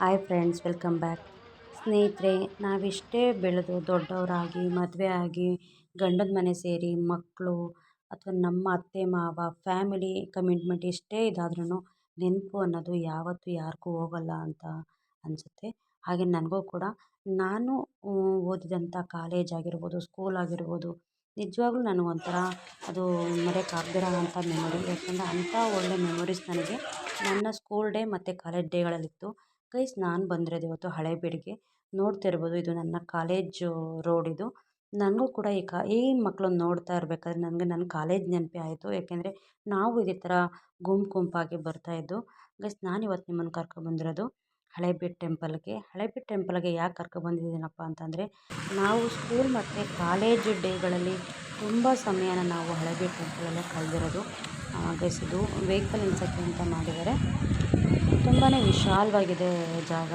Hi friends, welcome back. ಸ್ನೇಹಿತರೆ, ನಾವಿಷ್ಟೇ ಬೆಳೆದು ದೊಡ್ಡವರಾಗಿ ಮದುವೆ ಆಗಿ ಗಂಡನ ಮನೆ ಸೇರಿ ಮಕ್ಕಳು ಅಥವಾ ನಮ್ಮ ಅತ್ತೆ ಮಾವ ಫ್ಯಾಮಿಲಿ ಕಮಿಟ್ಮೆಂಟ್ ಎಷ್ಟೇ ಇದಾದ್ರೂ ನೆನಪು ಅನ್ನೋದು ಯಾವತ್ತೂ ಯಾರಿಗೂ ಹೋಗಲ್ಲ ಅಂತ ಅನಿಸುತ್ತೆ. ಹಾಗೆ ನನಗೂ ಕೂಡ ನಾನು ಓದಿದಂಥ ಕಾಲೇಜ್ ಆಗಿರ್ಬೋದು, ಸ್ಕೂಲ್ ಆಗಿರ್ಬೋದು, ನಿಜವಾಗ್ಲೂ ನನಗೊಂಥರ ಅದು ಮರೆಯೋಕ್ಕಾಗದಿರೋ ಅಂಥ ಮೆಮೊರಿ. ಯಾಕಂದರೆ ಅಂಥ ಒಳ್ಳೆ ಮೆಮೊರೀಸ್ ನನಗೆ ನನ್ನ ಸ್ಕೂಲ್ ಡೇ ಮತ್ತು ಕಾಲೇಜ್ ಡೇಗಳಲ್ಲಿತ್ತು. ಗೈಸ್, ನಾನು ಬಂದಿರೋದು ಇವತ್ತು ಹಳೇಬೀಡಿಗೆ. ನೋಡ್ತಿರ್ಬೋದು, ಇದು ನನ್ನ ಕಾಲೇಜು ರೋಡ್ ಇದು. ನನಗೂ ಕೂಡ ಈ ಮಕ್ಕಳನ್ನ ನೋಡ್ತಾ ಇರಬೇಕಾದ್ರೆ ನನಗೆ ನನ್ನ ಕಾಲೇಜ್ ನೆನಪೇ ಆಯಿತು. ಯಾಕೆಂದರೆ ನಾವು ಇದೇ ಥರ ಗುಂಪಾಗಿ ಬರ್ತಾಯಿದ್ದು. ಗೈಸ್, ನಾನಿವತ್ತು ನಿಮ್ಮನ್ನು ಕರ್ಕೊಬಂದಿರೋದು ಹಳೇಬೀಡು ಟೆಂಪಲ್ಗೆ. ಹಳೇಬೀಡು ಟೆಂಪಲ್ಗೆ ಯಾಕೆ ಕರ್ಕೊಬಂದಿದ್ದೀನಪ್ಪ ಅಂತಂದರೆ, ನಾವು ಸ್ಕೂಲ್ ಮತ್ತು ಕಾಲೇಜು ಡೇಗಳಲ್ಲಿ ತುಂಬ ಸಮಯನ ನಾವು ಹಳೇಬೀಡು ಟೆಂಪಲಲ್ಲೇ ಕಳೆದಿರೋದು. ಗೈಸ್, ಇದು ವೆಹಿಕಲ್ ನಿಲ್ಸೋಕ್ಕೆ ಅಂತ ಮಾಡಿದ್ದಾರೆ. ತುಂಬಾ ವಿಶಾಲವಾಗಿದೆ ಜಾಗ.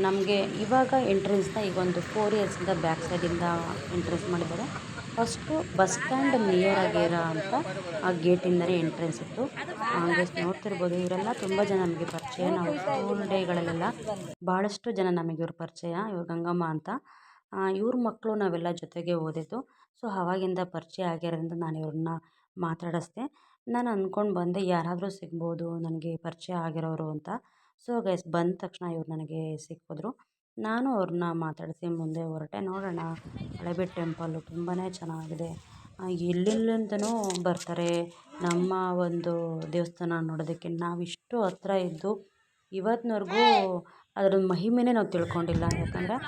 ನಮಗೆ ಇವಾಗ ಎಂಟ್ರೆನ್ಸ್ನ ಈಗ ಒಂದು 4 ಇಯರ್ಸಿಂದ ಬ್ಯಾಕ್ ಸೈಡಿಂದ ಎಂಟ್ರೆನ್ಸ್ ಮಾಡಿದ್ದಾರೆ. ಫಸ್ಟು ಬಸ್ ಸ್ಟ್ಯಾಂಡ್ ನಿಯರ್ ಆಗಿರೋ ಅಂಥ ಆ ಗೇಟಿಂದಲೇ ಎಂಟ್ರೆನ್ಸ್ ಇತ್ತು. ಗೈಸ್, ನೋಡ್ತಿರ್ಬೋದು, ಇವರೆಲ್ಲ ತುಂಬ ಜನ ನಮಗೆ ಪರಿಚಯ. ನಾವು ಸ್ಕೂಲ್ ಡೇಗಳಲ್ಲೆಲ್ಲ ಭಾಳಷ್ಟು ಜನ ನಮಗೆ ಇವ್ರ ಪರಿಚಯ. ಇವ್ರು ಗಂಗಮ್ಮ ಅಂತ. ಇವ್ರ ಮಕ್ಕಳು ನಾವೆಲ್ಲ ಜೊತೆಗೆ ಓದಿದ್ದು. ಸೊ ಆವಾಗಿಂದ ಪರಿಚಯ ಆಗಿರೋದ್ರಿಂದ ನಾನು ಇವ್ರನ್ನ ಮಾತಾಡಿಸ್ದೆ. ನಾನು ಅಂದ್ಕೊಂಡು ಬಂದೆ, ಯಾರಾದರೂ ಸಿಗ್ಬೋದು ನನಗೆ ಪರಿಚಯ ಆಗಿರೋರು ಅಂತ. ಸೊ ಗೈಸ್, ಬಂದ ತಕ್ಷಣ ಇವ್ರು ನನಗೆ ಸಿಕ್ಕಿದ್ರು. ನಾನು ಅವ್ರನ್ನ ಮಾತಾಡಿಸಿ ಮುಂದೆ ಹೊರಟೆ. ನೋಡೋಣ, ಹಳೇಬೀಡು ಟೆಂಪಲ್ಲು ತುಂಬಾ ಚೆನ್ನಾಗಿದೆ. ಎಲ್ಲೆಲ್ಲಿಂದನೋ ಬರ್ತಾರೆ ನಮ್ಮ ಒಂದು ದೇವಸ್ಥಾನ ನೋಡೋದಕ್ಕೆ. ನಾವಿಷ್ಟು ಹತ್ರ ಇದ್ದು ಇವತ್ತಿನವರೆಗೂ ಅದರ ಮಹಿಮೆನೇ ನಾವು ತಿಳ್ಕೊಂಡಿಲ್ಲ. ಯಾಕಂದರೆ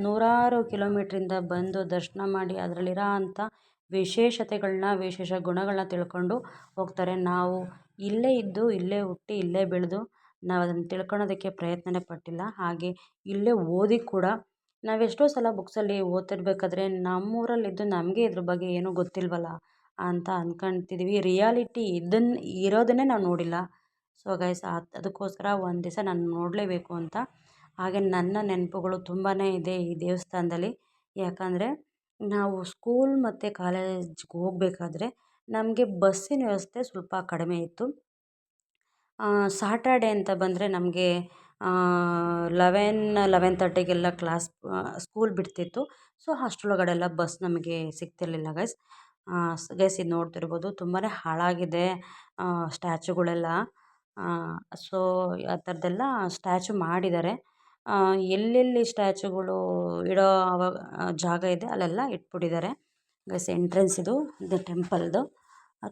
ನೂರಾರು ಕಿಲೋಮೀಟ್ರಿಂದ ಬಂದು ದರ್ಶನ ಮಾಡಿ ಅದರಲ್ಲಿರೋ ಅಂಥ ವಿಶೇಷ ಗುಣಗಳನ್ನ ತಿಳ್ಕೊಂಡು ಹೋಗ್ತಾರೆ. ನಾವು ಇಲ್ಲೇ ಇದ್ದು, ಇಲ್ಲೇ ಹುಟ್ಟಿ, ಇಲ್ಲೇ ಬೆಳೆದು ನಾವು ಅದನ್ನು ತಿಳ್ಕೊಳೋದಕ್ಕೆ ಪ್ರಯತ್ನನೇ ಪಟ್ಟಿಲ್ಲ. ಹಾಗೆ ಇಲ್ಲೇ ಓದಿ ಕೂಡ ನಾವೆಷ್ಟೋ ಸಲ ಬುಕ್ಸಲ್ಲಿ ಓದ್ತಿರ್ಬೇಕಾದ್ರೆ ನಮ್ಮೂರಲ್ಲಿದ್ದು ನಮಗೆ ಇದ್ರ ಬಗ್ಗೆ ಏನೂ ಗೊತ್ತಿಲ್ವಲ್ಲ ಅಂತ ಅಂದ್ಕೊಳ್ತಿದ್ವಿ. ರಿಯಾಲಿಟಿ ಇರೋದನ್ನೇ ನಾವು ನೋಡಿಲ್ಲ. ಸೊ ಗೈಸ್, ಅದಕ್ಕೋಸ್ಕರ ಒಂದು ದಿವಸ ನಾನು ನೋಡಲೇಬೇಕು ಅಂತ. ಹಾಗೆ ನನ್ನ ನೆನಪುಗಳು ತುಂಬಾ ಇದೆ ಈ ದೇವಸ್ಥಾನದಲ್ಲಿ. ಯಾಕಂದರೆ ನಾವು ಸ್ಕೂಲ್ ಮತ್ತು ಕಾಲೇಜ್ಗೆ ಹೋಗಬೇಕಾದ್ರೆ ನಮಗೆ ಬಸ್ಸಿನ ವ್ಯವಸ್ಥೆ ಸ್ವಲ್ಪ ಕಡಿಮೆ ಇತ್ತು. ಸಾಟರ್ಡೆ ಅಂತ ಬಂದರೆ ನಮಗೆ 11:30ಗೆಲ್ಲ ಸ್ಕೂಲ್ ಬಿಡ್ತಿತ್ತು. ಸೊ ಅಷ್ಟರೊಳಗಡೆ ಎಲ್ಲ ಬಸ್ ನಮಗೆ ಸಿಗ್ತಿರ್ಲಿಲ್ಲ ಗೈಸ್. ಗೈಸ್, ಇದು ನೋಡ್ತಿರ್ಬೋದು, ತುಂಬಾ ಹಾಳಾಗಿದೆ ಸ್ಟ್ಯಾಚುಗಳೆಲ್ಲ. ಸೊ ಆ ಥರದ್ದೆಲ್ಲ ಸ್ಟ್ಯಾಚು ಮಾಡಿದ್ದಾರೆ. ಎಲ್ಲೆಲ್ಲಿ ಸ್ಟ್ಯಾಚುಗಳು ಇಡೋ ಜಾಗ ಇದೆ ಅಲ್ಲೆಲ್ಲ ಇಟ್ಬಿಟ್ಟಿದ್ದಾರೆ. ಗೈಸ್, ಎಂಟ್ರೆನ್ಸ್ ಇದು ಟೆಂಪಲ್ದು.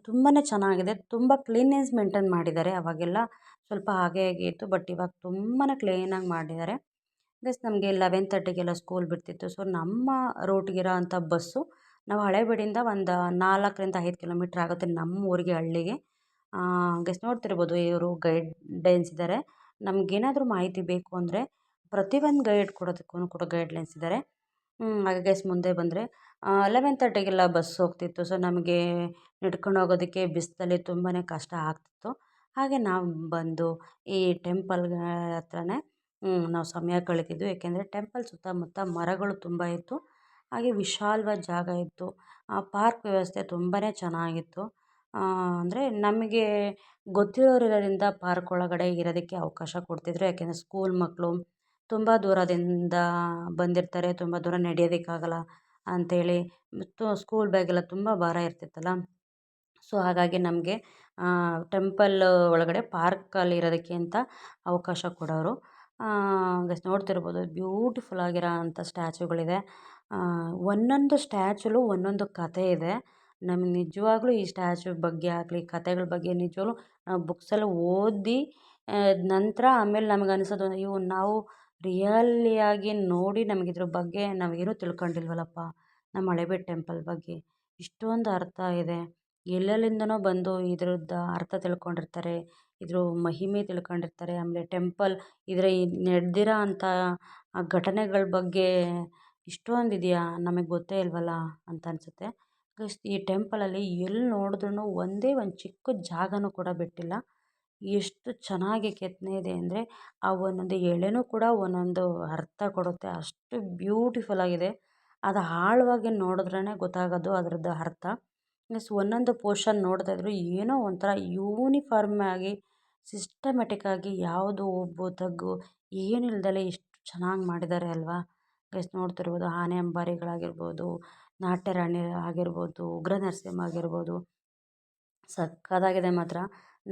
ತುಂಬಾ ಚೆನ್ನಾಗಿದೆ. ತುಂಬ ಕ್ಲೀನ್ನೆಸ್ ಮೇಂಟೈನ್ ಮಾಡಿದ್ದಾರೆ. ಅವಾಗೆಲ್ಲ ಸ್ವಲ್ಪ ಹಾಗೆ ಇತ್ತು, ಬಟ್ ಇವಾಗ ತುಂಬಾ ಕ್ಲೀನಾಗಿ ಮಾಡಿದ್ದಾರೆ. ಗೈಸ್, ನಮಗೆ 11:30ಗೆಲ್ಲ ಸ್ಕೂಲ್ ಬಿಡ್ತಿತ್ತು. ಸೊ ನಮ್ಮ ರೂಟ್ಗಿರೋ ಅಂಥ ಬಸ್ಸು ನಾವು ಹಳೇಬೀಡಿಂದ ಒಂದು 4-5 ಕಿಲೋಮೀಟ್ರ್ ಆಗುತ್ತೆ ನಮ್ಮ ಊರಿಗೆ, ಹಳ್ಳಿಗೆ. ಗೈಸ್, ನೋಡ್ತಿರ್ಬೋದು, ಇವರು ಗೈಡೆನ್ಸ್ ಇದ್ದಾರೆ. ನಮಗೇನಾದರೂ ಮಾಹಿತಿ ಬೇಕು ಅಂದರೆ ಪ್ರತಿಯೊಂದು ಗೈಡ್ ಕೊಡೋದಕ್ಕೂ ಕೂಡ ಗೈಡ್ಲೈನ್ಸ್ ಇದ್ದಾರೆ. ಹಾಗೆ ಗೈಸ್, ಮುಂದೆ ಬಂದರೆ 11:30ಗೆಲ್ಲ ಬಸ್ ಹೋಗ್ತಿತ್ತು. ಸೊ ನಮಗೆ ನಡ್ಕೊಂಡು ಹೋಗೋದಕ್ಕೆ ಬಿಸಿಲಲ್ಲಿ ತುಂಬಾ ಕಷ್ಟ ಆಗ್ತಿತ್ತು. ಹಾಗೆ ನಾವು ಬಂದು ಈ ಟೆಂಪಲ್ ಹತ್ರನೇ ನಾವು ಸಮಯ ಕಳೀತಿದ್ವಿ. ಏಕೆಂದರೆ ಟೆಂಪಲ್ ಸುತ್ತಮುತ್ತ ಮರಗಳು ತುಂಬ ಇತ್ತು. ಹಾಗೆ ವಿಶಾಲವಾದ ಜಾಗ ಇತ್ತು. ಪಾರ್ಕ್ ವ್ಯವಸ್ಥೆ ತುಂಬಾ ಚೆನ್ನಾಗಿತ್ತು. ಅಂದರೆ ನಮಗೆ ಗೊತ್ತಿರೋರಿರೋದ್ರಿಂದ ಪಾರ್ಕ್ ಒಳಗಡೆ ಇರೋದಕ್ಕೆ ಅವಕಾಶ ಕೊಡ್ತಿದ್ರು. ಯಾಕೆಂದರೆ ಸ್ಕೂಲ್ ಮಕ್ಕಳು ತುಂಬ ದೂರದಿಂದ ಬಂದಿರ್ತಾರೆ, ತುಂಬ ದೂರ ನಡೆಯೋದಕ್ಕಾಗಲ್ಲ ಅಂಥೇಳಿ. ಸ್ಕೂಲ್ ಬ್ಯಾಗೆಲ್ಲ ತುಂಬ ಭಾರ ಇರ್ತಿತ್ತಲ್ಲ. ಸೊ ಹಾಗಾಗಿ ನಮಗೆ ಟೆಂಪಲ್ ಒಳಗಡೆ ಪಾರ್ಕಲ್ಲಿ ಇರೋದಕ್ಕೆ ಅಂತ ಅವಕಾಶ ಕೊಡೋರು. ಗೈಸ್, ನೋಡ್ತಿರ್ಬೋದು, ಬ್ಯೂಟಿಫುಲ್ ಆಗಿರೋ ಅಂಥ ಸ್ಟ್ಯಾಚುಗಳಿದೆ. ಒಂದೊಂದು ಸ್ಟ್ಯಾಚುಲು ಒಂದೊಂದು ಕಥೆ ಇದೆ. ನಮಗೆ ನಿಜವಾಗ್ಲೂ ಈ ಸ್ಟ್ಯಾಚು ಬಗ್ಗೆ ಆಗಲಿ, ಕಥೆಗಳ ಬಗ್ಗೆ ನಿಜವಾಗ್ಲೂ ನಾವು ಬುಕ್ಸಲ್ಲಿ ಓದಿ ನಂತರ ಆಮೇಲೆ ನಮಗೆ ಅನಿಸೋದು, ಅಯ್ಯೋ, ನಾವು ರಿಯಲಿಯಾಗಿ ನೋಡಿ ನಮಗಿದ್ರ ಬಗ್ಗೆ ನಾವೇನೂ ತಿಳ್ಕೊಂಡಿಲ್ವಲ್ಲಪ್ಪ, ನಮ್ಮ ಹಳೇಬೀಡು ಟೆಂಪಲ್ ಬಗ್ಗೆ ಇಷ್ಟೊಂದು ಅರ್ಥ ಇದೆ. ಎಲ್ಲೆಲ್ಲಿಂದನೋ ಬಂದು ಇದ್ರದ್ದು ಅರ್ಥ ತಿಳ್ಕೊಂಡಿರ್ತಾರೆ, ಇದ್ರ ಮಹಿಮೆ ತಿಳ್ಕೊಂಡಿರ್ತಾರೆ. ಆಮೇಲೆ ಟೆಂಪಲ್ ಇದರ ನಡೆದಿರೋ ಅಂಥ ಘಟನೆಗಳ ಬಗ್ಗೆ ಇಷ್ಟೊಂದು ಇದೆಯಾ, ನಮಗೆ ಗೊತ್ತೇ ಇಲ್ವಲ್ಲ ಅಂತ ಅನಿಸುತ್ತೆ. ಈ ಟೆಂಪಲಲ್ಲಿ ಎಲ್ಲಿ ನೋಡಿದ್ರೂ ಒಂದೇ ಒಂದು ಚಿಕ್ಕ ಜಾಗನೂ ಕೂಡ ಬಿಟ್ಟಿಲ್ಲ. ಎಷ್ಟು ಚೆನ್ನಾಗಿ ಕೆತ್ತನೆ ಇದೆ ಅಂದರೆ ಆ ಒಂದೊಂದು ಎಳೆನೂ ಕೂಡ ಒಂದೊಂದು ಅರ್ಥ ಕೊಡುತ್ತೆ. ಅಷ್ಟು ಬ್ಯೂಟಿಫುಲ್ ಆಗಿದೆ. ಅದು ಆಳವಾಗಿ ನೋಡಿದ್ರೇ ಗೊತ್ತಾಗೋದು ಅದರದ್ದು ಅರ್ಥ. ಒಂದೊಂದು ಪೋರ್ಷನ್ ನೋಡ್ತಾ ಇದ್ರು ಏನೋ ಒಂಥರ ಯೂನಿಫಾರ್ಮ್ ಆಗಿ ಸಿಸ್ಟಮೆಟಿಕ್ ಆಗಿ ಯಾವುದು ಉಬ್ಬು ತಗ್ಗು ಏನು ಇಲ್ದಲೆ ಎಷ್ಟು ಚೆನ್ನಾಗಿ ಮಾಡಿದ್ದಾರೆ ಅಲ್ವಾ. ಗೈಸ್ ನೋಡ್ತಿರ್ಬೋದು ಆನೆ ಅಂಬಾರಿಗಳಾಗಿರ್ಬೋದು, ನಾಟ್ಯ ರಾಣಿ ಆಗಿರ್ಬೋದು, ಉಗ್ರ ನರಸಿಂಹ ಆಗಿರ್ಬೋದು, ಸಕ್ಕತ್ತಾಗಿದೆ ಮಾತ್ರ.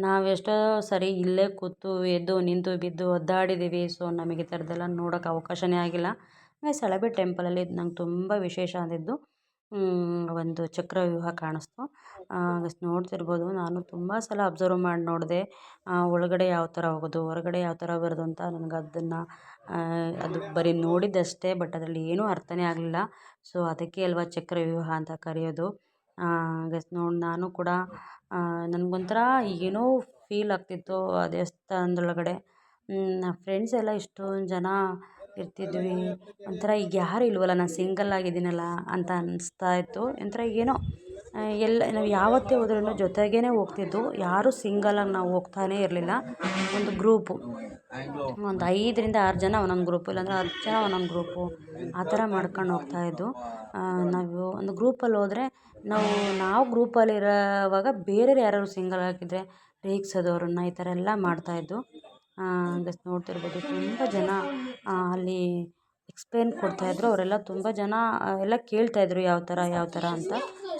ನಾವೆಷ್ಟೋ ಸರಿ ಇಲ್ಲೇ ಕೂತು ಎದ್ದು ನಿಂತು ಬಿದ್ದು ಒದ್ದಾಡಿದ್ದೀವಿ. ಸೊ ನಮಗೆ ಈ ಥರದ್ದೆಲ್ಲ ನೋಡೋಕೆ ಅವಕಾಶನೇ ಆಗಿಲ್ಲ. ಗೈಸ್ ಹಳೇಬೀಡು ಟೆಂಪಲಲ್ಲಿ ನಂಗೆ ತುಂಬ ವಿಶೇಷ ಅಂದಿದ್ದು ಒಂದು ಚಕ್ರವ್ಯೂಹ ಕಾಣಿಸ್ತು. ಗೈಸ್ ನೋಡ್ತಿರ್ಬೋದು, ನಾನು ತುಂಬ ಸಲ ಅಬ್ಸರ್ವ್ ಮಾಡಿ ನೋಡಿದೆ ಒಳಗಡೆ ಯಾವ ಥರ ಹೋಗೋದು, ಹೊರಗಡೆ ಯಾವ ಥರ ಬರೋದು ಅಂತ. ನನಗೆ ಅದನ್ನು ಅದು ಬರೀ ನೋಡಿದ್ದಷ್ಟೇ, ಬಟ್ ಅದರಲ್ಲಿ ಏನೂ ಅರ್ಥನೇ ಆಗಲಿಲ್ಲ. ಸೊ ಅದಕ್ಕೆ ಅಲ್ವಾ ಚಕ್ರವ್ಯೂಹ ಅಂತ ಕರೆಯೋದು. ಗೈಸ್ ನೋಡಿ ನಾನು ಕೂಡ ನನಗೊಂಥರ ಏನೋ ಫೀಲ್ ಆಗ್ತಿತ್ತು ಆ ದೇವಸ್ಥಾನದೊಳಗಡೆ. ಫ್ರೆಂಡ್ಸ್ ಎಲ್ಲ ಇಷ್ಟೊಂದು ಜನ ಇರ್ತಿದ್ವಿ. ಒಂಥರ ಈಗ ಯಾರೂ ಇಲ್ವಲ್ಲ, ನಾನು ಸಿಂಗಲ್ ಆಗಿದ್ದೀನಲ್ಲ ಅಂತ ಅನ್ನಿಸ್ತಾ ಇತ್ತು. ಒಂಥರ ಏನೋ ಎಲ್ಲ ನಾವು ಯಾವತ್ತೇ ಹೋದ್ರೂ ಜೊತೆಗೇ ಹೋಗ್ತಿದ್ದು, ಯಾರೂ ಸಿಂಗಲಾಗಿ ನಾವು ಹೋಗ್ತಾನೇ ಇರಲಿಲ್ಲ. ಒಂದು ಗ್ರೂಪು, ಒಂದು 5ರಿಂದ 6 ಜನ ಒಂದೊಂದು ಗ್ರೂಪು, ಇಲ್ಲಾಂದರೆ 10 ಜನ ಒಂದೊಂದು ಗ್ರೂಪು, ಆ ಥರ ಮಾಡ್ಕೊಂಡು ಹೋಗ್ತಾಯಿದ್ದು. ನಾವು ಒಂದು ಗ್ರೂಪಲ್ಲಿ ಹೋದರೆ ನಾವು ಗ್ರೂಪಲ್ಲಿರೋವಾಗ ಬೇರೆಯವ್ರು ಯಾರಾದ್ರು ಸಿಂಗಲ್ ಆಗಿದ್ದರೆ ರೇಗಿಸೋದು ಅವ್ರನ್ನ, ಈ ಥರ ಎಲ್ಲ ಮಾಡ್ತಾಯಿದ್ದು. ಗೈಸ್ ನೋಡ್ತಿರ್ಬೋದು ತುಂಬ ಜನ ಅಲ್ಲಿ ಎಕ್ಸ್ಪ್ಲೇನ್ ಕೊಡ್ತಾಯಿದ್ರು. ಅವರೆಲ್ಲ ತುಂಬ ಜನ ಎಲ್ಲ ಕೇಳ್ತಾಯಿದ್ರು ಯಾವ ಥರ ಅಂತ.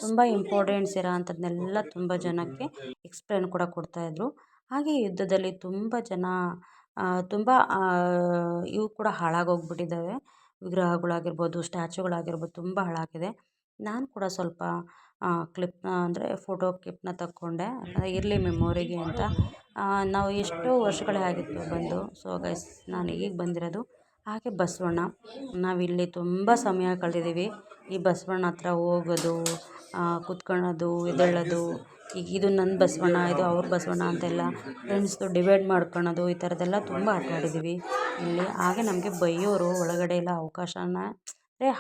ತುಂಬ ಇಂಪಾರ್ಟೆಂಟ್ಸ್ ಇರೋ ಅಂಥದ್ದನ್ನೆಲ್ಲ ತುಂಬ ಜನಕ್ಕೆ ಎಕ್ಸ್ಪ್ಲೇನ್ ಕೂಡ ಕೊಡ್ತಾಯಿದ್ರು. ಹಾಗೆ ಯುದ್ಧದಲ್ಲಿ ತುಂಬ ಜನ ತುಂಬ ಇವು ಕೂಡ ಹಾಳಾಗೋಗ್ಬಿಟ್ಟಿದ್ದಾವೆ. ವಿಗ್ರಹಗಳಾಗಿರ್ಬೋದು, ಸ್ಟ್ಯಾಚುಗಳಾಗಿರ್ಬೋದು ತುಂಬ ಹಾಳಾಗಿದೆ. ನಾನು ಕೂಡ ಸ್ವಲ್ಪ ಕ್ಲಿಪ್ನ ಅಂದರೆ ಫೋಟೋ ಕ್ಲಿಪ್ನ ತಕ್ಕೊಂಡೆ, ಇರಲಿ ಮೆಮೊರಿಗೆ ಅಂತ. ನಾವು ಎಷ್ಟೋ ವರ್ಷಗಳೇ ಆಗಿತ್ತು ಬಂದು. ಸೊ ಗೈಸ್ ನಾನು ಈಗ ಬಂದಿರೋದು. ಹಾಗೆ ಬಸವಣ್ಣ, ನಾವಿಲ್ಲಿ ತುಂಬ ಸಮಯ ಕಳೆದಿದ್ದೀವಿ. ಈ ಬಸವಣ್ಣ ಹತ್ರ ಹೋಗೋದು, ಕುತ್ಕೊಳ್ಳೋದು, ಎದ್ದೇಳೋದು, ಈಗ ಇದು ನನ್ನ ಬಸವಣ್ಣ, ಇದು ಅವ್ರ ಬಸವಣ್ಣ ಅಂತೆಲ್ಲ ಫ್ರೆಂಡ್ಸ್ದು ಡಿವೈಡ್ ಮಾಡ್ಕೊಳ್ಳೋದು, ಈ ಥರದ್ದೆಲ್ಲ ತುಂಬ ಆಟ ಆಡಿದ್ದೀವಿ ಇಲ್ಲಿ. ಹಾಗೆ ನಮಗೆ ಬೈಯೋರು ಒಳಗಡೆ ಎಲ್ಲ ಅವಕಾಶನ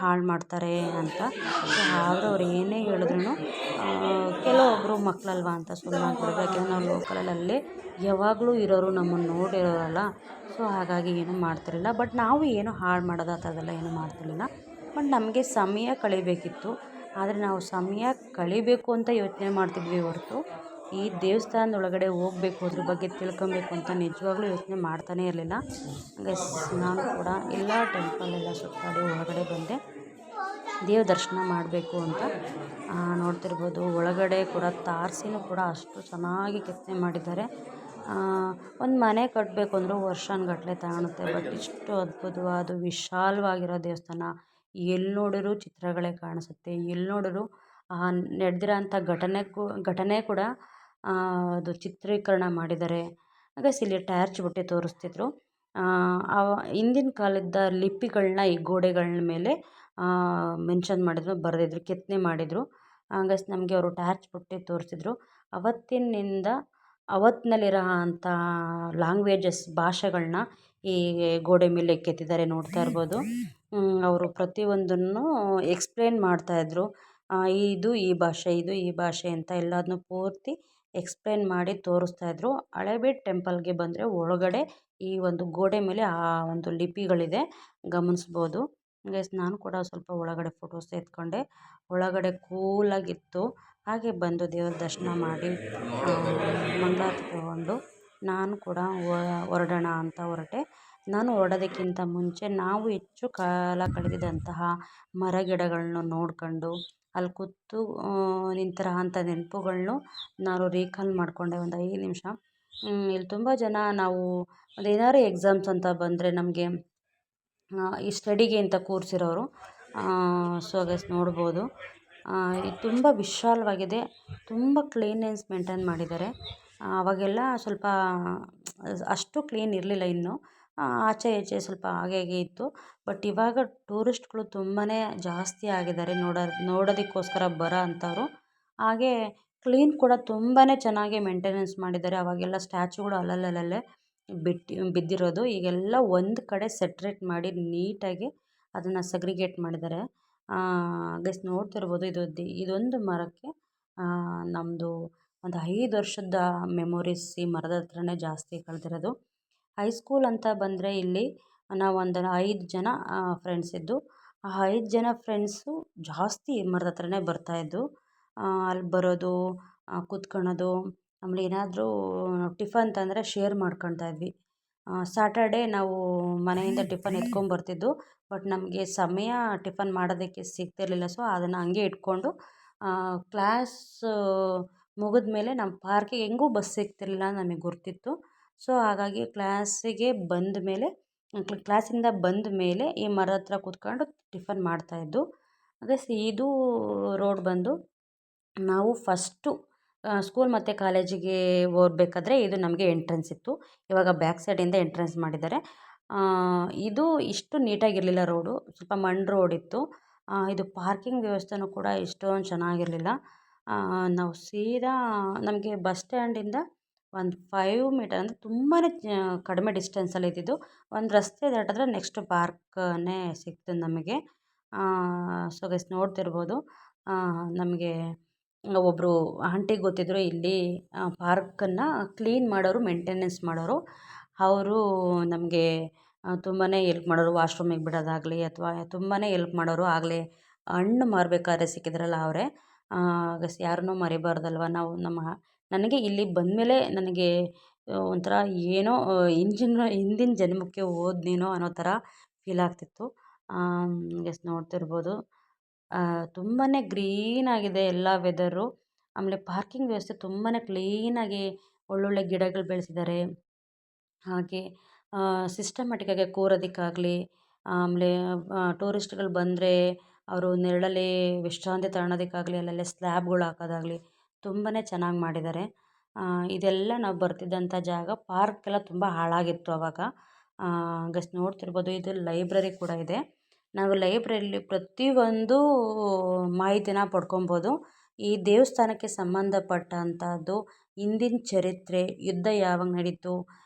ಹಾಳು ಮಾಡ್ತಾರೆ ಅಂತ. ಆದರೂ ಅವ್ರು ಏನೇ ಹೇಳಿದ್ರು ಕೆಲವೊಬ್ಬರು ಮಕ್ಕಳಲ್ವ ಅಂತ ಸುಮ್ಮನಾಗ್ಬಿಡೋದು. ಯಾಕೆಂದರೆ ನಾವು ಲೋಕಲಲ್ಲಿ ಅಲ್ಲೇ ಯಾವಾಗಲೂ ಇರೋರು, ನಮ್ಮನ್ನು ನೋಡಿರೋರಲ್ಲ. ಸೊ ಹಾಗಾಗಿ ಏನೂ ಮಾಡ್ತಿರಲಿಲ್ಲ. ಬಟ್ ನಾವು ಏನು ಹಾಳು ಮಾಡೋದು ಆ ಥರದ್ದೆಲ್ಲ ಏನೂ ಮಾಡ್ತಿರಲಿಲ್ಲ. ಬಟ್ ನಮಗೆ ಸಮಯ ಕಳಿಬೇಕಿತ್ತು. ಆದರೆ ನಾವು ಸಮಯ ಕಳಿಬೇಕು ಅಂತ ಯೋಚನೆ ಮಾಡ್ತಿದ್ವಿ ಹೊರತು ಈ ದೇವಸ್ಥಾನದೊಳಗಡೆ ಹೋಗಬೇಕು, ಅದ್ರ ಬಗ್ಗೆ ತಿಳ್ಕೊಬೇಕು ಅಂತ ನಿಜವಾಗ್ಲೂ ಯೋಚನೆ ಮಾಡ್ತಾನೇ ಇರಲಿಲ್ಲ. ಗೈಸ್ ನಾನು ಕೂಡ ಎಲ್ಲ ಟೆಂಪಲೆಲ್ಲ ಸುತ್ತಾಡಿ ಒಳಗಡೆ ಬಂದೆ ದೇವ್ರ ದರ್ಶನ ಮಾಡಬೇಕು ಅಂತ. ನೋಡ್ತಿರ್ಬೋದು ಒಳಗಡೆ ಕೂಡ ತಾರಸಿನೂ ಕೂಡ ಅಷ್ಟು ಚೆನ್ನಾಗಿ ಕೆತ್ತನೆ ಮಾಡಿದ್ದಾರೆ. ಒಂದು ಮನೆ ಕಟ್ಟಬೇಕು ಅಂದರೂ ವರ್ಷಾನುಗಟ್ಲೆ ತಗೊಳುತ್ತೆ. ಬಟ್ ಇಷ್ಟು ಅದ್ಭುತವಾದ ವಿಶಾಲವಾಗಿರೋ ದೇವಸ್ಥಾನ, ಎಲ್ಲಿ ನೋಡಿದ್ರು ಚಿತ್ರಗಳೇ ಕಾಣಿಸುತ್ತೆ. ಎಲ್ಲಿ ನೋಡಿದ್ರು ನಡೆದಿರೋಂಥ ಘಟನೆ ಕೂಡ ಅದು ಚಿತ್ರೀಕರಣ ಮಾಡಿದ್ದಾರೆ. ಗೈಸ್ ಇಲ್ಲಿ ಟಾರ್ಚ್ ಬಿಟ್ಟು ತೋರಿಸ್ತಿದ್ರು. ಹಿಂದಿನ ಕಾಲದ ಲಿಪಿಗಳನ್ನ ಈ ಗೋಡೆಗಳ ಮೇಲೆ ಮೆನ್ಷನ್ ಮಾಡಿದ್ರು, ಬರೆದಿದ್ರು, ಕೆತ್ತನೆ ಮಾಡಿದರು. ಗೈಸ್ ನಮಗೆ ಅವರು ಟಾರ್ಚ್ ಬಿಟ್ಟು ತೋರಿಸಿದ್ರು. ಅವತ್ತಿನಲ್ಲಿರೋ ಅಂಥ ಲ್ಯಾಂಗ್ವೇಜಸ್, ಭಾಷೆಗಳನ್ನ ಈ ಗೋಡೆ ಮೇಲೆ ಕೆತ್ತಿದ್ದಾರೆ, ನೋಡ್ತಾ ಇರ್ಬೋದು. ಅವರು ಪ್ರತಿಯೊಂದನ್ನು ಎಕ್ಸ್ಪ್ಲೇನ್ ಮಾಡ್ತಾಯಿದ್ರು. ಇದು ಈ ಭಾಷೆ, ಇದು ಈ ಭಾಷೆ ಅಂತ ಎಲ್ಲದನ್ನೂ ಪೂರ್ತಿ ಎಕ್ಸ್ಪ್ಲೇನ್ ಮಾಡಿ ತೋರಿಸ್ತಾಯಿದ್ರು. ಹಳೇಬೀಡು ಟೆಂಪಲ್ಗೆ ಬಂದರೆ ಒಳಗಡೆ ಈ ಒಂದು ಗೋಡೆ ಮೇಲೆ ಆ ಒಂದು ಲಿಪಿಗಳಿದೆ, ಗಮನಿಸ್ಬೋದು. ಗೈಸ್ ನಾನು ಕೂಡ ಸ್ವಲ್ಪ ಒಳಗಡೆ ಫೋಟೋಸ್ ಎತ್ಕೊಂಡೆ. ಒಳಗಡೆ ಕೂಲಾಗಿತ್ತು. ಹಾಗೆ ಬಂದು ದೇವ್ರ ದರ್ಶನ ಮಾಡಿ ಮಂಗಳಾರತಿ ತಗೊಂಡು ನಾನು ಕೂಡ ಹೊರಡೋಣ ಅಂತ ಹೊರಟೆ. ನಾನು ಹೊರಡೋದಕ್ಕಿಂತ ಮುಂಚೆ ನಾವು ಹೆಚ್ಚು ಕಾಲ ಕಳೆದಿದ್ದಂತಹ ಮರ ಗಿಡಗಳನ್ನ ನೋಡ್ಕೊಂಡು ಅಲ್ಲಿ ಕೂತು ನಿಂತಿರೋಂಥ ನೆನಪುಗಳ್ನು ನಾನು ರೀಕಾಲ್ ಮಾಡಿಕೊಂಡೆ ಒಂದು 5 ನಿಮಿಷ. ಇಲ್ಲಿ ತುಂಬ ಜನ ನಾವು ಏನಾದ್ರು ಎಕ್ಸಾಮ್ಸ್ ಅಂತ ಬಂದರೆ ನಮಗೆ ಈ ಸ್ಟಡಿಗೆ ಅಂತ ಕೂರಿಸಿರೋರು. ಸೊ ಗೈಸ್ ನೋಡ್ಬೋದು ಇದು ತುಂಬ ವಿಶಾಲವಾಗಿದೆ. ತುಂಬ ಕ್ಲೀನ್ನೆಸ್ ಮೇಂಟೈನ್ ಮಾಡಿದ್ದಾರೆ. ಅವಾಗೆಲ್ಲ ಸ್ವಲ್ಪ ಅಷ್ಟು ಕ್ಲೀನ್ ಇರಲಿಲ್ಲ ಇನ್ನೂ, ಆಚೆ ಈಚೆ ಸ್ವಲ್ಪ ಹಾಗೆ ಹೀಗೆ ಇತ್ತು. ಬಟ್ ಇವಾಗ ಟೂರಿಸ್ಟ್ಗಳು ತುಂಬಾ ಜಾಸ್ತಿ ಆಗಿದ್ದಾರೆ ನೋಡೋದಕ್ಕೋಸ್ಕರ ಬರೋ ಅಂಥವ್ರು. ಹಾಗೆ ಕ್ಲೀನ್ ಕೂಡ ತುಂಬಾ ಚೆನ್ನಾಗಿ ಮೇಂಟೆನೆನ್ಸ್ ಮಾಡಿದ್ದಾರೆ. ಅವಾಗೆಲ್ಲ ಸ್ಟ್ಯಾಚುಗಳು ಅಲ್ಲಲ್ಲೇ ಬಿದ್ದಿರೋದು ಈಗೆಲ್ಲ ಒಂದು ಕಡೆ ಸೆಟ್ರೇಟ್ ಮಾಡಿ ನೀಟಾಗಿ ಅದನ್ನು ಸಗ್ರಿಗೇಟ್ ಮಾಡಿದ್ದಾರೆ. ಗೈಸ್ ನೋಡ್ತಿರ್ಬೋದು ಇದೊಂದು ಮರಕ್ಕೆ ನಮ್ಮದು ಒಂದು 5 ವರ್ಷದ ಮೆಮೊರೀಸ್ ಈ ಮರದ ಹತ್ರನೇ ಜಾಸ್ತಿ ಕಳೆದಿರೋದು. ಹೈಸ್ಕೂಲ್ ಅಂತ ಬಂದರೆ ಇಲ್ಲಿ ನಾವೊಂದು 5 ಜನ ಫ್ರೆಂಡ್ಸ್ ಇದ್ದು, ಆ 5 ಜನ ಫ್ರೆಂಡ್ಸು ಜಾಸ್ತಿ ಈ ಮರದ ಹತ್ರನೇ ಬರ್ತಾಯಿದ್ದು. ಅಲ್ಲಿ ಬರೋದು, ಕೂತ್ಕೊಳ್ಳೋದು, ಆಮೇಲೆ ಏನಾದರೂ ಟಿಫನ್ ತಂದರೆ ಶೇರ್ ಮಾಡ್ಕೊಳ್ತಾ ಇದ್ವಿ. ಸ್ಯಾಟರ್ಡೇ ನಾವು ಮನೆಯಿಂದ ಟಿಫನ್ ಎತ್ಕೊಂಬರ್ತಿದ್ದು. ಬಟ್ ನಮಗೆ ಸಮಯ ಟಿಫನ್ ಮಾಡೋದಕ್ಕೆ ಸಿಗ್ತಿರ್ಲಿಲ್ಲ. ಸೊ ಅದನ್ನು ಹಂಗೆ ಇಟ್ಕೊಂಡು ಕ್ಲಾಸ್ ಮುಗಿದ್ಮೇಲೆ ನಮ್ಮ ಪಾರ್ಕಿಗೆ ಹೆಂಗೂ ಬಸ್ ಸಿಗ್ತಿರ್ಲಿಲ್ಲ ನಮಗೆ ಗೊತ್ತಿತ್ತು. ಸೊ ಹಾಗಾಗಿ ಕ್ಲಾಸಿಂದ ಬಂದ ಮೇಲೆ ಈ ಮರದ ಹತ್ರ ಕೂತ್ಕೊಂಡು ಟಿಫನ್ ಮಾಡ್ತಾಯಿದ್ದು. ಅದೇ ಇದು ರೋಡ್ ಬಂದು ನಾವು ಫಸ್ಟು ಸ್ಕೂಲ್ ಮತ್ತು ಕಾಲೇಜಿಗೆ ಹೋಗ್ಬೇಕಾದ್ರೆ ಇದು ನಮಗೆ ಎಂಟ್ರೆನ್ಸ್ ಇತ್ತು. ಇವಾಗ ಬ್ಯಾಕ್ ಸೈಡಿಂದ ಎಂಟ್ರೆನ್ಸ್ ಮಾಡಿದ್ದಾರೆ. ಇದು ಇಷ್ಟು ನೀಟಾಗಿರಲಿಲ್ಲ ರೋಡು, ಸ್ವಲ್ಪ ಮಣ್ಣು ರೋಡ್ ಇತ್ತು. ಇದು ಪಾರ್ಕಿಂಗ್ ವ್ಯವಸ್ಥೆನೂ ಕೂಡ ಇಷ್ಟೊಂದು ಚೆನ್ನಾಗಿರಲಿಲ್ಲ. ನಾವು ಸೀದಾ ನಮಗೆ ಬಸ್ ಸ್ಟ್ಯಾಂಡಿಂದ ಒಂದು 5 ಮೀಟರ್ ಅಂದರೆ ತುಂಬಾ ಕಡಿಮೆ ಡಿಸ್ಟೆನ್ಸಲ್ಲಿ ಇದ್ದಿದ್ದು. ಒಂದು ರಸ್ತೆ ದಾಟಿದ್ರೆ ನೆಕ್ಸ್ಟ್ ಪಾರ್ಕೇ ಸಿಕ್ತು ನಮಗೆ. ಸೊ ಗೈಸ್ ನೋಡ್ತಿರ್ಬೋದು, ನಮಗೆ ಒಬ್ಬರು ಆಂಟಿ ಗೊತ್ತಿದ್ದರು ಇಲ್ಲಿ ಪಾರ್ಕನ್ನು ಕ್ಲೀನ್ ಮಾಡೋರು, ಮೇಂಟೆನೆನ್ಸ್ ಮಾಡೋರು. ಅವರು ನಮಗೆ ತುಂಬಾ ಎಲ್ಪ್ ಮಾಡೋರು. ವಾಶ್ರೂಮಿಗೆ ಬಿಡೋದಾಗಲಿ ಅಥವಾ ತುಂಬಾ ಎಲ್ಪ್ ಮಾಡೋರು. ಆಗಲೇ ಹಣ್ಣು ಮಾರಬೇಕಾದ್ರೆ ಸಿಕ್ಕಿದ್ರಲ್ಲ ಅವರೇ. ಗೈಸ್ ಯಾರನ್ನೂ ಮರಿಬಾರ್ದಲ್ವ ನಾವು. ನನಗೆ ಇಲ್ಲಿಗೆ ಬಂದಮೇಲೆ ನನಗೆ ಒಂಥರ ಏನೋ ಹಿಂದಿನ ಜನ್ಮಕ್ಕೆ ಹೋದ್ನೇನೋ ಅನ್ನೋ ಥರ ಫೀಲ್ ಆಗ್ತಿತ್ತು. ಗೈಸ್ ನೋಡ್ತಿರ್ಬೋದು, ತುಂಬಾ ಗ್ರೀನಾಗಿದೆ ಎಲ್ಲ ವೆದರು. ಆಮೇಲೆ ಪಾರ್ಕಿಂಗ್ ವ್ಯವಸ್ಥೆ ತುಂಬಾ ಕ್ಲೀನಾಗಿ ಒಳ್ಳೊಳ್ಳೆ ಗಿಡಗಳು ಬೆಳೆಸಿದ್ದಾರೆ. ಹಾಗೆ ಸಿಸ್ಟಮ್ಯಾಟಿಕ್ಕಾಗಿ ಕೂರೋದಕ್ಕಾಗಲಿ, ಆಮೇಲೆ ಟೂರಿಸ್ಟ್ಗಳು ಬಂದರೆ ಅವರು ನೆರಳಲ್ಲಿ ವಿಶ್ರಾಂತಿ ತಗೊಳೋದಕ್ಕಾಗಲಿ ಅಲ್ಲಲ್ಲೇ ಸ್ಲ್ಯಾಬ್ಗಳು ಹಾಕೋದಾಗಲಿ ತುಂಬಾ ಚೆನ್ನಾಗಿ ಮಾಡಿದ್ದಾರೆ. ಇದೆಲ್ಲ ನಾವು ಬರ್ತಿದ್ದಂಥ ಜಾಗ. ಪಾರ್ಕೆಲ್ಲ ತುಂಬ ಹಾಳಾಗಿತ್ತು ಆವಾಗ. ಗೈಸ್ ನೋಡ್ತಿರ್ಬೋದು, ಇದು ಲೈಬ್ರರಿ ಕೂಡ ಇದೆ. ನಾವು ಲೈಬ್ರರಿಲಿ ಪ್ರತಿಯೊಂದು ಮಾಹಿತಿನ ಪಡ್ಕೊಬೋದು. ಈ ದೇವಸ್ಥಾನಕ್ಕೆ ಸಂಬಂಧಪಟ್ಟಂಥದ್ದು, ಹಿಂದಿನ ಚರಿತ್ರೆ, ಯುದ್ಧ ಯಾವಾಗ ನಡೀತು,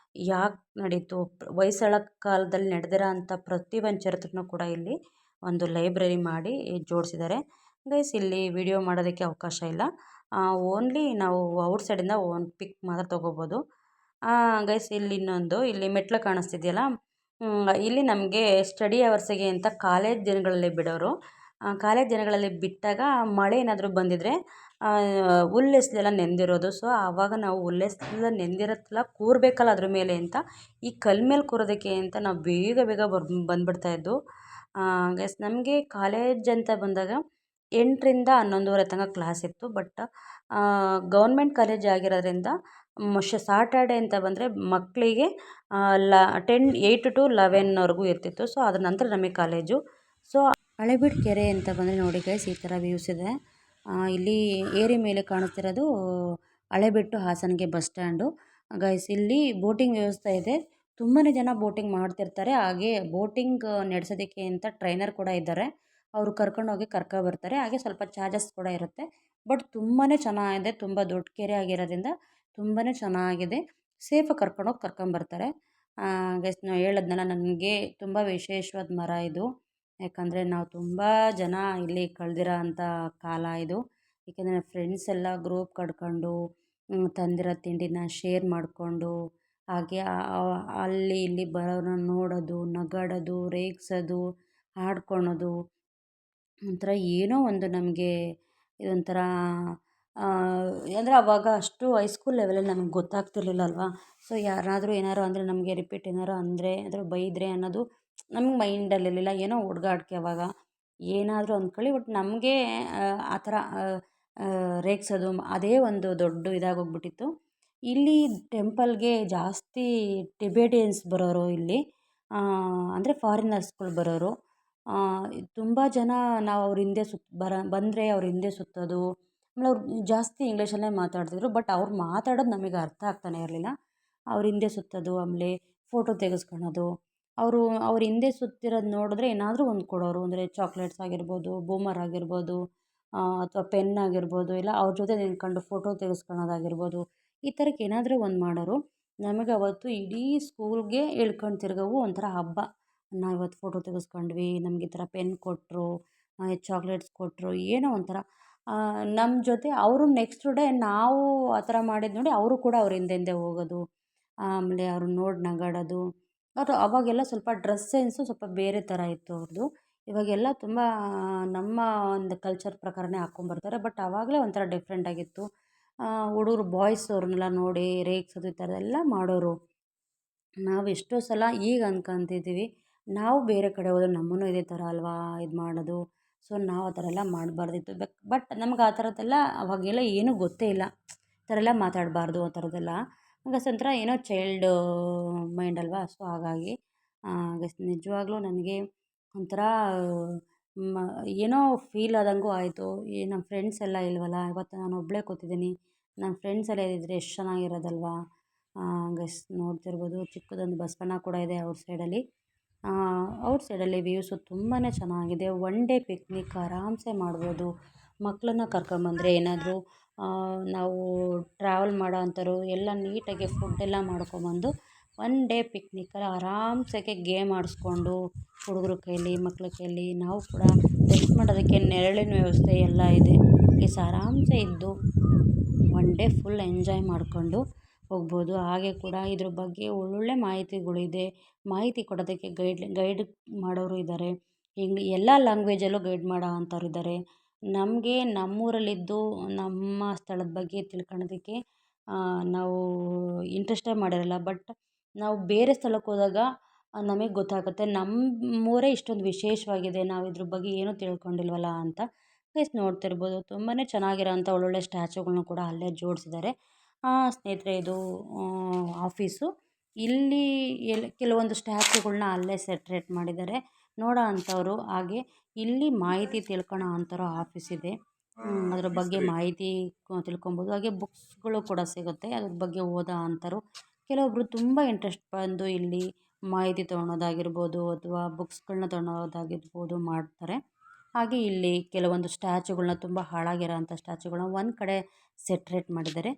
ಯಾಕೆ ನಡೀತು, ಹೊಯ್ಸಳ ಕಾಲದಲ್ಲಿ ನಡೆದಿರೋ ಅಂಥ ಪ್ರತಿಯೊಂದು ಚರಿತ್ರೆನೂ ಕೂಡ ಇಲ್ಲಿ ಒಂದು ಲೈಬ್ರರಿ ಮಾಡಿ ಜೋಡಿಸಿದ್ದಾರೆ. ಗೈಸ್ ಇಲ್ಲಿ ವಿಡಿಯೋ ಮಾಡೋದಕ್ಕೆ ಅವಕಾಶ ಇಲ್ಲ. ಓನ್ಲಿ ನಾವು ಔಟ್ಸೈಡಿಂದ ಒಂದು ಪಿಕ್ ಮಾತ್ರ ತೊಗೋಬೋದು. ಗೈಸ್ ಇಲ್ಲಿ ಮೆಟ್ಲು ಕಾಣಿಸ್ತಿದೆಯಲ್ಲ, ಇಲ್ಲಿ ನಮಗೆ ಸ್ಟಡಿ ಅವರ್ಸಿಗೆ ಅಂತ ಕಾಲೇಜ್ ದಿನಗಳಲ್ಲಿ ಬಿಡೋರು. ಕಾಲೇಜ್ ದಿನಗಳಲ್ಲಿ ಬಿಟ್ಟಾಗ ಮಳೆ ಏನಾದರೂ ಬಂದಿದ್ದರೆ ಹುಲ್ಲೆಸ್ಲೆಲ್ಲ ನೆಂದಿರೋದು. ಸೊ ಆವಾಗ ನಾವು ಹುಲ್ಲೆಸ್ಲೆಲ್ಲ ನೆಂದಿರುತ್ತಲ್ಲ, ಕೂರಬೇಕಲ್ಲ ಅದ್ರ ಮೇಲೆ ಅಂತ, ಈ ಕಲ್ಲ ಮೇಲೆ ಕೂರೋದಕ್ಕೆ ಅಂತ ನಾವು ಬೇಗ ಬೇಗ ಬಂದುಬಿಡ್ತಾಯಿದ್ದು. ಗೈಸ್ ನಮಗೆ ಕಾಲೇಜ್ ಅಂತ ಬಂದಾಗ 8ರಿಂದ 11:30 ತನಕ ಕ್ಲಾಸ್ ಇತ್ತು. ಬಟ್ ಗೌರ್ಮೆಂಟ್ ಕಾಲೇಜ್ ಆಗಿರೋದ್ರಿಂದ ಸಾಟರ್ಡೆ ಅಂತ ಬಂದರೆ ಮಕ್ಕಳಿಗೆ 8 to 11ವರೆಗೂ ಇರ್ತಿತ್ತು. ಸೊ ಅದ್ರ ನಂತರ ನಮಗೆ ಕಾಲೇಜು. ಸೊ ಹಳೆಬೀಡು ಕೆರೆ ಅಂತ ಬಂದರೆ ನೋಡಿ ಗೈಸ್, ಈ ಥರ ವ್ಯೂಸ್ ಇದೆ. ಇಲ್ಲಿ ಏರಿ ಮೇಲೆ ಕಾಣುತ್ತಿರೋದು ಹಳೆಬೀಡು ಹಾಸನಗೆ ಬಸ್ ಸ್ಟ್ಯಾಂಡು. ಗೈಸ್ ಇಲ್ಲಿ ಬೋಟಿಂಗ್ ವ್ಯವಸ್ಥೆ ಇದೆ. ತುಂಬಾ ಜನ ಬೋಟಿಂಗ್ ಮಾಡ್ತಿರ್ತಾರೆ. ಹಾಗೆ ಬೋಟಿಂಗ್ ನಡೆಸೋದಕ್ಕೆ ಅಂತ ಟ್ರೈನರ್ ಕೂಡ ಇದ್ದಾರೆ. ಅವರು ಕರ್ಕೊಂಡೋಗಿ ಬರ್ತಾರೆ. ಹಾಗೆ ಸ್ವಲ್ಪ ಚಾರ್ಜಸ್ ಕೂಡ ಇರುತ್ತೆ. ಬಟ್ ತುಂಬಾ ಚೆನ್ನಾಗಿದೆ. ತುಂಬ ದೊಡ್ಡ ಕೆರೆ ಆಗಿರೋದ್ರಿಂದ ತುಂಬಾ ಚೆನ್ನಾಗಿದೆ. ಸೇಫಾಗಿ ಕರ್ಕೊಂಬರ್ತಾರೆ. ಗೈಸ್ ನಾವು ಹೇಳಿದ್ನಲ್ಲ, ನನಗೆ ತುಂಬ ವಿಶೇಷವಾದ ಮರ ಇದು. ಯಾಕಂದರೆ ನಾವು ತುಂಬ ಜನ ಇಲ್ಲಿ ಕಳೆದಿರೋ ಅಂಥ ಕಾಲ ಇದು. ಏಕೆಂದರೆ ಫ್ರೆಂಡ್ಸ್ ಎಲ್ಲ ಗ್ರೂಪ್ ಕಟ್ಕೊಂಡು ತಂದಿರೋ ತಿಂಡಿನ ಶೇರ್ ಮಾಡಿಕೊಂಡು, ಹಾಗೆ ಅಲ್ಲಿ ಇಲ್ಲಿ ಬರೋರನ್ನ ನೋಡೋದು, ನಗಾಡೋದು, ರೇಗಿಸೋದು, ಆಡ್ಕೊಳೋದು, ಒಂಥರ ಏನೋ ಒಂದು ನಮಗೆ ಇದೊಂಥರ ಅಂದರೆ ಆವಾಗ ಅಷ್ಟು ಹೈಸ್ಕೂಲ್ ಲೆವೆಲಲ್ಲಿ ನಮಗೆ ಗೊತ್ತಾಗ್ತಿರ್ಲಿಲ್ಲ ಅಲ್ವಾ. ಸೊ ಯಾರಾದರೂ ಏನಾದ್ರು ಅಂದರೆ ನಮಗೆ ರಿಪೀಟ್ ಏನಾರು ಅಂದರೆ ಬೈದರೆ ಅನ್ನೋದು ನಮ್ಗೆ ಮೈಂಡಲ್ಲಿರಲಿಲ್ಲ. ಏನೋ ಹುಡುಗಾಟಿಕೆ ಅವಾಗ, ಏನಾದರೂ ಅಂದ್ಕೊಳ್ಳಿ. ಬಟ್ ನಮಗೆ ಆ ಥರ ರೇಗಿಸೋದು ಅದೇ ಒಂದು ದೊಡ್ಡ ಇದಾಗೋಗ್ಬಿಟ್ಟಿತ್ತು. ಇಲ್ಲಿ ಟೆಂಪಲ್ಗೆ ಜಾಸ್ತಿ ಟಿಬೇಟಿಯನ್ಸ್ ಬರೋರು ಇಲ್ಲಿ, ಅಂದರೆ ಫಾರಿನರ್ಸ್ಗಳು ಬರೋರು. ತುಂಬ ಜನ ನಾವು ಅವ್ರ ಹಿಂದೆ ಬಂದರೆ ಅವ್ರ ಹಿಂದೆ ಸುತ್ತೋದು. ಆಮೇಲೆ ಅವ್ರು ಜಾಸ್ತಿ ಇಂಗ್ಲೀಷಲ್ಲೇ ಮಾತಾಡ್ತಿದ್ರು. ಬಟ್ ಅವ್ರು ಮಾತಾಡೋದು ನಮಗೆ ಅರ್ಥ ಆಗ್ತಾನೆ ಇರಲಿಲ್ಲ. ಅವ್ರ ಹಿಂದೆ ಸುತ್ತೋದು, ಆಮೇಲೆ ಫೋಟೋ ತೆಗೆಸ್ಕೊಳೋದು. ಅವ್ರ ಹಿಂದೆ ಸುತ್ತಿರೋದು ನೋಡಿದ್ರೆ ಏನಾದರೂ ಒಂದು ಕೊಡೋರು. ಅಂದರೆ ಚಾಕ್ಲೇಟ್ಸ್ ಆಗಿರ್ಬೋದು, ಬೂಮರ್ ಆಗಿರ್ಬೋದು, ಅಥವಾ ಪೆನ್ ಆಗಿರ್ಬೋದು, ಇಲ್ಲ ಅವ್ರ ಜೊತೆ ನಿಂತ್ಕೊಂಡು ಫೋಟೋ ತೆಗೆಸ್ಕೊಳೋದಾಗಿರ್ಬೋದು. ಈ ಥರಕ್ಕೆ ಏನಾದರೂ ಒಂದು ಮಾಡೋರು. ನಮಗೆ ಅವತ್ತು ಇಡೀ ಸ್ಕೂಲ್ಗೆ ಹೇಳ್ಕೊಂಡು ತಿರ್ಗೋವು ಒಂಥರ ಹಬ್ಬ. ನಾವಿವತ್ತು ಫೋಟೋ ತೆಗೆಸ್ಕೊಂಡ್ವಿ, ನಮ್ಗೆ ಈ ಥರ ಪೆನ್ ಕೊಟ್ಟರು, ಚಾಕ್ಲೇಟ್ಸ್ ಕೊಟ್ಟರು, ಏನೋ ಒಂಥರ ನಮ್ಮ ಜೊತೆ ಅವರು ನೆಕ್ಸ್ಟ್ ಡೇ ನಾವು ಆ ಥರ ಮಾಡಿದ್ದು ನೋಡಿ ಅವರು ಕೂಡ ಅವ್ರ ಹಿಂದೆ ಹೋಗೋದು. ಆಮೇಲೆ ಅವ್ರನ್ನ ನೋಡಿ ನಗಾಡೋದು. ಅವಾಗೆಲ್ಲ ಸ್ವಲ್ಪ ಡ್ರೆಸ್ ಸೆನ್ಸು ಸ್ವಲ್ಪ ಬೇರೆ ಥರ ಇತ್ತು ಅವ್ರದ್ದು. ಇವಾಗೆಲ್ಲ ತುಂಬ ನಮ್ಮ ಒಂದು ಕಲ್ಚರ್ ಪ್ರಕಾರನೇ ಹಾಕ್ಕೊಂಬರ್ತಾರೆ. ಬಟ್ ಆವಾಗಲೇ ಒಂಥರ ಡಿಫ್ರೆಂಟಾಗಿತ್ತು. ಹುಡುಗರು ಬಾಯ್ಸ್ ಅವ್ರನ್ನೆಲ್ಲ ನೋಡಿ ರೇಗಿಸೋದು ಈ ಥರದ್ದೆಲ್ಲ ಮಾಡೋರು. ನಾವು ಎಷ್ಟೋ ಸಲ ಈಗ ಅನ್ಕೊಂತಿದ್ದೀವಿ, ನಾವು ಬೇರೆ ಕಡೆ ಹೋದ್ರೆ ನಮ್ಮನ್ನು ಇದೇ ಥರ ಅಲ್ವಾ ಇದು ಮಾಡೋದು. ಸೊ ನಾವು ಆ ಥರ ಎಲ್ಲ ಮಾಡಬಾರ್ದಿತ್ತು. ಬಟ್ ನಮ್ಗೆ ಆ ಥರದ್ದೆಲ್ಲ ಅವಾಗೆಲ್ಲ ಏನೂ ಗೊತ್ತೇ ಇಲ್ಲ. ಈ ಥರ ಎಲ್ಲ ಮಾತಾಡಬಾರ್ದು ಆ ಥರದ್ದೆಲ್ಲ. ಗಸ್ ಒಂಥರ ಏನೋ ಚೈಲ್ಡ್ ಮೈಂಡ್ ಅಲ್ವಾ. ಸೊ ಹಾಗಾಗಿ ಗಸ್ ನಿಜವಾಗ್ಲೂ ನನಗೆ ಒಂಥರ ಮ ಏನೋ ಫೀಲ್ ಆದಂಗೂ ಆಯಿತು. ನಮ್ಮ ಫ್ರೆಂಡ್ಸ್ ಎಲ್ಲ ಇಲ್ವಲ್ಲ, ಇವತ್ತು ನಾನು ಒಬ್ಬಳೇ ಕೂತಿದ್ದೀನಿ. ನನ್ನ ಫ್ರೆಂಡ್ಸ್ ಎಲ್ಲ ಇದ್ದಿದ್ರೆ ಎಷ್ಟು ಚೆನ್ನಾಗಿರೋದಲ್ವಾ. ಗೈಸ್ ನೋಡ್ತಿರ್ಬೋದು, ಚಿಕ್ಕದೊಂದು ಬಸವಣ್ಣ ಕೂಡ ಇದೆ ಔಟ್ ಸೈಡಲ್ಲಿ ವ್ಯೂಸು ತುಂಬಾ ಚೆನ್ನಾಗಿದೆ. ಒನ್ ಡೇ ಪಿಕ್ನಿಕ್ ಆರಾಮ್ಸೆ ಮಾಡ್ಬೋದು. ಮಕ್ಕಳನ್ನ ಕರ್ಕೊಂಬಂದರೆ ಏನಾದರೂ ನಾವು ಟ್ರಾವೆಲ್ ಮಾಡೋ ಅಂಥವ್ರು ಎಲ್ಲ ನೀಟಾಗಿ ಫುಡ್ಡೆಲ್ಲ ಮಾಡ್ಕೊಂಬಂದು ಒನ್ ಡೇ ಪಿಕ್ನಿಕ್ಕಲ್ಲಿ ಆರಾಮ್ಸೆ ಗೇಮ್ ಆಡಿಸ್ಕೊಂಡು ಹುಡುಗರ ಕೈಲಿ ಮಕ್ಳ ಕೈಲಿ ನಾವು ಕೂಡ ರೆಸ್ಟ್ ಮಾಡೋದಕ್ಕೆ ನೆರಳಿನ ವ್ಯವಸ್ಥೆ ಎಲ್ಲ ಇದೆ. ಆರಾಮ್ಸೆ ಇದ್ದು ಒನ್ ಡೇ ಫುಲ್ ಎಂಜಾಯ್ ಮಾಡಿಕೊಂಡು ಹೋಗ್ಬೋದು. ಹಾಗೆ ಕೂಡ ಇದ್ರ ಬಗ್ಗೆ ಒಳ್ಳೊಳ್ಳೆ ಮಾಹಿತಿಗಳಿದೆ. ಮಾಹಿತಿ ಕೊಡೋದಕ್ಕೆ ಗೈಡ್ ಮಾಡೋರು ಇದ್ದಾರೆ. ಎಲ್ಲ ಲ್ಯಾಂಗ್ವೇಜಲ್ಲೂ ಗೈಡ್ ಮಾಡೋ ಅಂಥವ್ರು ಇದ್ದಾರೆ. ನಮಗೆ ನಮ್ಮೂರಲ್ಲಿದ್ದು ನಮ್ಮ ಸ್ಥಳದ ಬಗ್ಗೆ ತಿಳ್ಕೊಳ್ಳೋದಕ್ಕೆ ನಾವು ಇಂಟ್ರೆಸ್ಟೇ ಮಾಡಿರಲ್ಲ. ಬಟ್ ನಾವು ಬೇರೆ ಸ್ಥಳಕ್ಕೆ ಹೋದಾಗ ನಮಗೆ ಗೊತ್ತಾಗುತ್ತೆ ನಮ್ಮೂರೇ ಇಷ್ಟೊಂದು ವಿಶೇಷವಾಗಿದೆ, ನಾವು ಇದ್ರ ಬಗ್ಗೆ ಏನೂ ತಿಳ್ಕೊಂಡಿಲ್ವಲ್ಲ ಅಂತ. ನೋಡ್ತಿರ್ಬೋದು, ತುಂಬಾ ಚೆನ್ನಾಗಿರೋಂಥ ಒಳ್ಳೊಳ್ಳೆ ಸ್ಟ್ಯಾಚುಗಳ್ನ ಕೂಡ ಅಲ್ಲೇ ಜೋಡಿಸಿದ್ದಾರೆ. ಸ್ನೇಹಿತರೆ, ಇದು ಆಫೀಸು. ಇಲ್ಲಿ ಕೆಲವೊಂದು ಸ್ಟ್ಯಾಚುಗಳ್ನ ಅಲ್ಲೇ ಸೆಟ್ರೇಟ್ ಮಾಡಿದ್ದಾರೆ ನೋಡೋ ಅಂಥವ್ರು. ಹಾಗೆ ಇಲ್ಲಿ ಮಾಹಿತಿ ತಿಳ್ಕೊಳ್ಳೋ ಅಂಥವ್ರು ಆಫೀಸ್ ಇದೆ. ಅದ್ರ ಬಗ್ಗೆ ಮಾಹಿತಿ ತಿಳ್ಕೊಬೋದು. ಹಾಗೆ ಬುಕ್ಸ್ಗಳು ಕೂಡ ಸಿಗುತ್ತೆ, ಅದ್ರ ಬಗ್ಗೆ ಓದೋ ಅಂಥವ್ರು. ಕೆಲವೊಬ್ಬರು ತುಂಬ ಇಂಟ್ರೆಸ್ಟ್ ಬಂದು ಇಲ್ಲಿ ಮಾಹಿತಿ ತೊಗೊಳೋದಾಗಿರ್ಬೋದು ಅಥವಾ ಬುಕ್ಸ್ಗಳನ್ನ ತೊಗೊಳೋದಾಗಿರ್ಬೋದು ಮಾಡ್ತಾರೆ. ಹಾಗೆ ಇಲ್ಲಿ ಕೆಲವೊಂದು ಸ್ಟ್ಯಾಚುಗಳ್ನ ತುಂಬ ಹಾಳಾಗಿರೋ ಅಂಥ ಸ್ಟ್ಯಾಚುಗಳ್ನ ಒಂದು ಕಡೆ ಸೆಟ್ರೇಟ್ ಮಾಡಿದ್ದಾರೆ.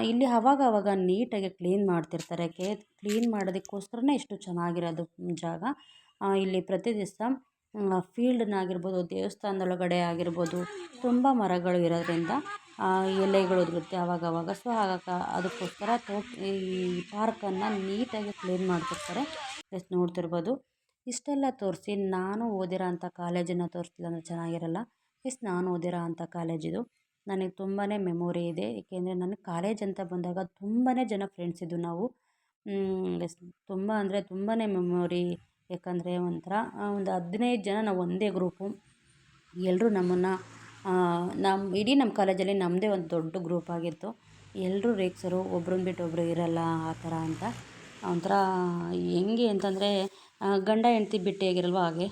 ಇಲ್ಲಿ ಆವಾಗ ನೀಟಾಗಿ ಕ್ಲೀನ್ ಮಾಡ್ತಿರ್ತಾರೆ. ಕ್ಲೀನ್ ಮಾಡೋದಕ್ಕೋಸ್ಕರನೇ ಇಷ್ಟು ಚೆನ್ನಾಗಿರೋದು ಜಾಗ. ಇಲ್ಲಿ ಪ್ರತಿ ದಿವಸ ಫೀಲ್ಡ್ನಾಗಿರ್ಬೋದು, ದೇವಸ್ಥಾನದೊಳಗಡೆ ಆಗಿರ್ಬೋದು, ತುಂಬ ಮರಗಳು ಇರೋದ್ರಿಂದ ಎಲೆಗಳು ಉದುರುತ್ತೆ ಆವಾಗವಾಗ. ಸೊ ಅದಕ್ಕೋಸ್ಕರ ಈ ಪಾರ್ಕನ್ನು ನೀಟಾಗಿ ಕ್ಲೀನ್ ಮಾಡ್ತಿರ್ತಾರೆ. ನೋಡ್ತಿರ್ಬೋದು. ಇಷ್ಟೆಲ್ಲ ತೋರಿಸಿ ನಾನು ಓದಿರೋ ಅಂಥ ಕಾಲೇಜನ್ನು ತೋರಿಸ್ಲಿಲ್ಲ ಅಂದರೆ ಚೆನ್ನಾಗಿರಲ್ಲ. ನಾನು ಓದಿರೋ ಅಂಥ ಕಾಲೇಜಿದು. ನನಗೆ ತುಂಬಾ ಮೆಮೊರಿ ಇದೆ. ಏಕೆಂದರೆ ನನಗೆ ಕಾಲೇಜ್ ಅಂತ ಬಂದಾಗ ತುಂಬಾ ಜನ ಫ್ರೆಂಡ್ಸ್ ಇದ್ವು ನಾವು. ತುಂಬ ಅಂದರೆ ತುಂಬಾ ಮೆಮೊರಿ. ಯಾಕಂದರೆ ಒಂಥರ ಒಂದು 15 ಜನ ನಾವು ಒಂದೇ ಗ್ರೂಪು. ಎಲ್ಲರೂ ನಮ್ಮನ್ನು ಇಡೀ ನಮ್ಮ ಕಾಲೇಜಲ್ಲಿ ನಮ್ಮದೇ ಒಂದು ದೊಡ್ಡ ಗ್ರೂಪ್ ಆಗಿತ್ತು. ಎಲ್ಲರೂ ರೇಗ್ಸರು, ಒಬ್ರನ್ನ ಬಿಟ್ಟು ಒಬ್ಬರು ಇರಲ್ಲ ಆ ಥರ ಅಂತ. ಒಂಥರ ಹೆಂಗೆ ಅಂತಂದರೆ ಗಂಡ ಹೆಂಡ್ತಿ ಬಿಟ್ಟು ಹೇಗಿರಲ್ವೋ ಹಾಗೆ